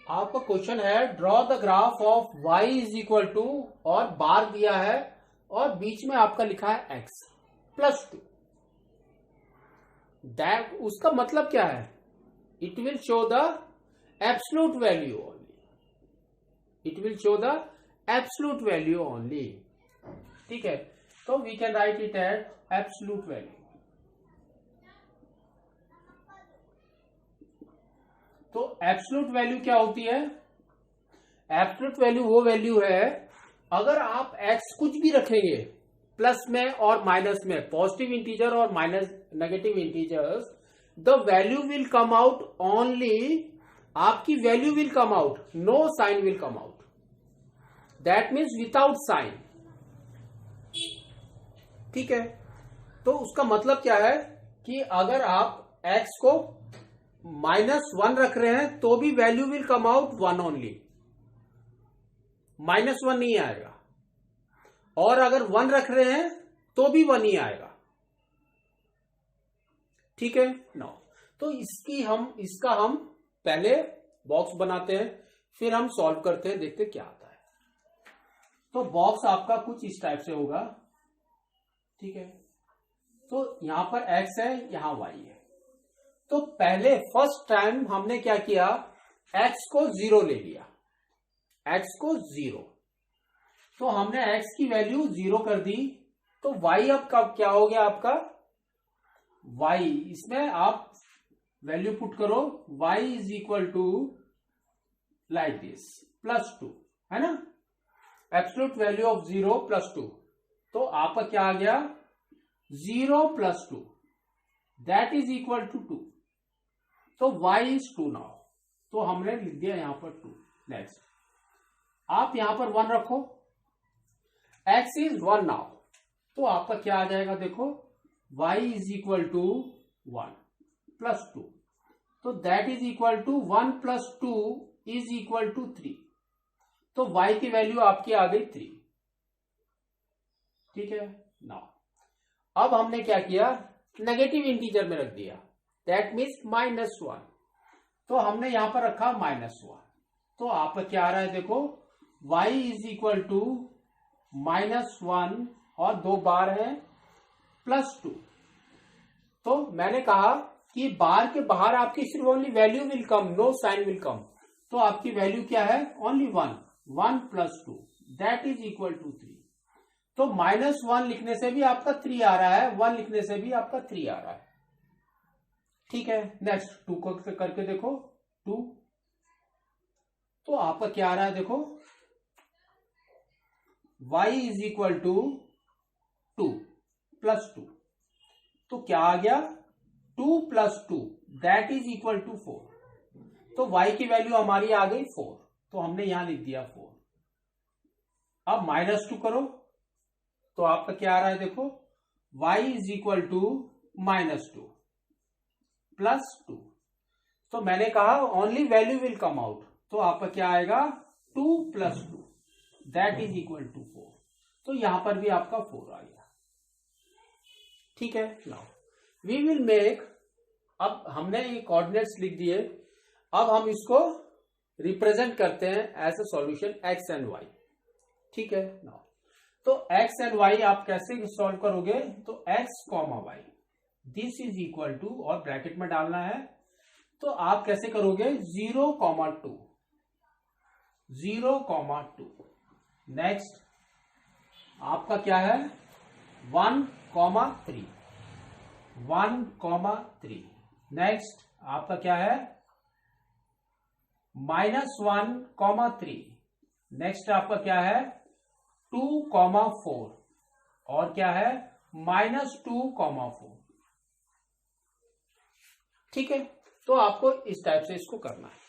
आपका क्वेश्चन है draw the graph of y is equal to और बार दिया है और बीच में आपका लिखा है x +2। दैट उसका मतलब क्या है? It will show the absolute value only. It will show the absolute value only. ठीक है, तो we can write it at absolute value. तो एब्सोल्यूट वैल्यू क्या होती है? एब्सोल्यूट वैल्यू वो वैल्यू है अगर आप x कुछ भी रखेंगे प्लस में और माइनस में, पॉजिटिव इंटीजर और minus negative integers, the value will come out only, आपकी value will come out, no sign will come out. That means without sign. ठीक है, तो उसका मतलब क्या है कि अगर आप x को -1 रख रहे हैं तो भी value will come out 1 only, -1 नहीं आएगा। और अगर 1 रख रहे हैं तो भी 1 ही आएगा। ठीक है नो, तो इसका हम पहले बॉक्स बनाते हैं, फिर हम सॉल्व करते हैं, देखते क्या आता है। तो बॉक्स आपका कुछ इस टाइप से होगा। ठीक है, तो यहां पर x है, यहां y है। तो पहले फर्स्ट टाइम हमने क्या किया, x को 0 ले लिया, x को 0। तो हमने x की वैल्यू 0 कर दी। तो y अब कब क्या हो गया आपका, y, इसमें आप वैल्यू पुट करो, y is equal to like this +2, है ना, एब्सोल्यूट वैल्यू ऑफ 0 +2। तो आपका क्या आ गया, 0 + 2 दैट इज इक्वल टू 2। तो y इज 2 नाउ, तो हमने लिख दिया यहां पर 2। नेक्स्ट आप यहां पर 1 रखो, x इज 1 नाउ, तो आपका क्या आ जाएगा, देखो y इज इक्वल टू 1 + 2, तो that is equal to 1 + 2 is equal to 3। तो y की वैल्यू आपकी आ गई 3। ठीक है नाउ, अब हमने क्या किया, नेगेटिव इंटीजर में रख दिया, दैट मीन्स -1। तो हमने यहां पर रखा -1। तो आपका क्या आ रहा है, देखो y इज इक्वल टू -1 और 2 बार है +2। तो मैंने कहा कि बार के बाहर आपकी सिर्फ only value will come, no sign will come. तो आपकी वैल्यू क्या है, only 1, 1 + 2 that is equal to 3। तो -1 लिखने से भी आपका 3 आ रहा है, 1 लिखने से भी आपका 3 आ रहा है। ठीक है, नेक्स्ट 2 को करके देखो, 2। तो आपका क्या आ रहा है, देखो y इज इक्वल टू 2 + 2। तो क्या आ गया, 2 + 2 दैट इज इक्वल टू 4। तो y की वैल्यू हमारी आ गई 4, तो हमने यहां लिख दिया 4। अब -2 करो, तो आपका क्या आ रहा है, देखो y इज इक्वल टू -2 + 2। तो मैंने कहा only value will come out, तो आपका क्या आएगा, 2 + 2 दैट इज इक्वल टू 4। तो यहां पर भी आपका 4 आ गया। ठीक है, नाउ वी विल मेक, अब हमने ये कोऑर्डिनेट्स लिख दिए, अब हम इसको रिप्रेजेंट करते हैं as a solution x and y। ठीक है नाउ, तो x एंड y आप कैसे सॉल्व करोगे, तो x, y this is equal to, और ब्रैकेट में डालना है, तो आप कैसे करोगे, 0, 2, 0, 2। नेक्स्ट आपका क्या है, 1, 3, 1, 3। नेक्स्ट आपका क्या है, -1, 3। नेक्स्ट आपका क्या है, 2, 4, और क्या है, -2, 4। ठीक है, तो आपको इस टाइप से इसको करना है।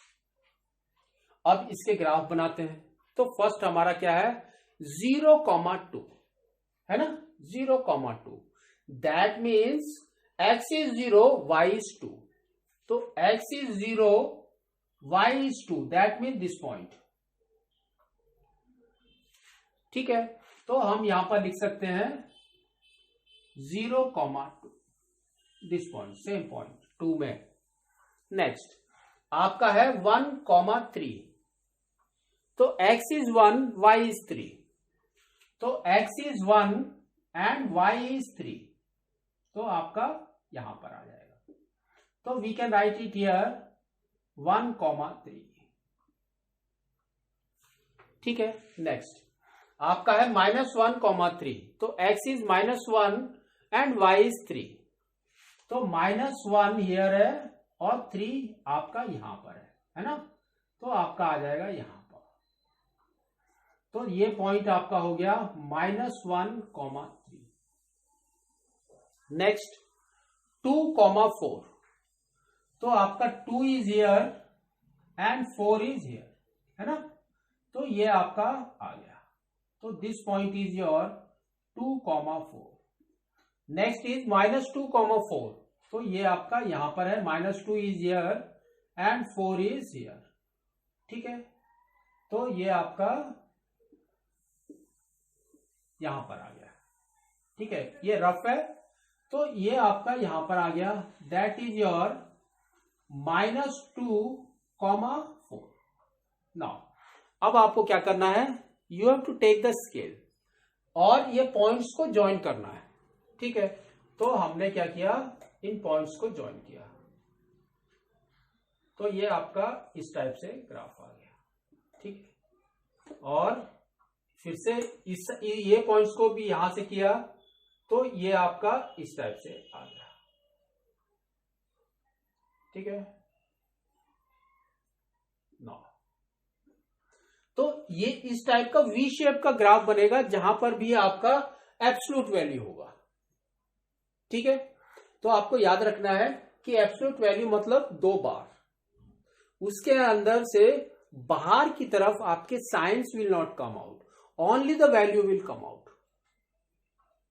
अब इसके ग्राफ बनाते हैं। तो फर्स्ट हमारा क्या है, 0, 2, है ना, 0, 2। That means x is 0, y is 2। तो x is 0, y is 2, that means this point. ठीक है, तो हम यहां पर लिख सकते हैं 0, 2, दिस पॉइंट, सेम पॉइंट 2 में। नेक्स्ट आपका है 1,3। तो x इज 1, y इज 3। तो x is 1 and y is 3। तो आपका यहां पर आ जाएगा। तो we can write it here 1,3। ठीक है। नेक्स्ट आपका है -1,3। तो x is -1 and y is 3। तो -1 हियर है और 3 आपका यहां पर है ना। तो आपका आ जाएगा यहां पर। तो ये पॉइंट आपका हो गया -1,3। नेक्स्ट 2,4। तो आपका 2 is here and 4 is here, है ना। तो ये आपका आ गया। तो this point is your 2,4। Next is -2,4। तो ये आपका यहां पर है, -2 is here and 4 is here. ठीक है। तो ये आपका यहां पर आ गया। ठीक है, ये रफ है। तो ये आपका यहां पर आ गया, दैट इज योर -2,4। नाउ अब आपको क्या करना है, you have to take the scale और ये पॉइंट्स को ज्वाइन करना है। ठीक है। तो हमने क्या किया, इन पॉइंट्स को ज्वाइन किया। तो ये आपका इस टाइप से ग्राफ आ गया। ठीक है। और फिर से ये पॉइंट्स को भी यहां से किया, तो ये आपका इस टाइप से आ गया। ठीक है। नो, तो ये इस टाइप का वी शेप का ग्राफ बनेगा जहां पर भी आपका एब्सोल्यूट वैल्यू होगा। ठीक है। तो आपको याद रखना है कि एब्सोल्यूट वैल्यू मतलब 2 बार, उसके अंदर से बाहर की तरफ आपके science will not come out, only the value will come out.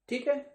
ठीक है।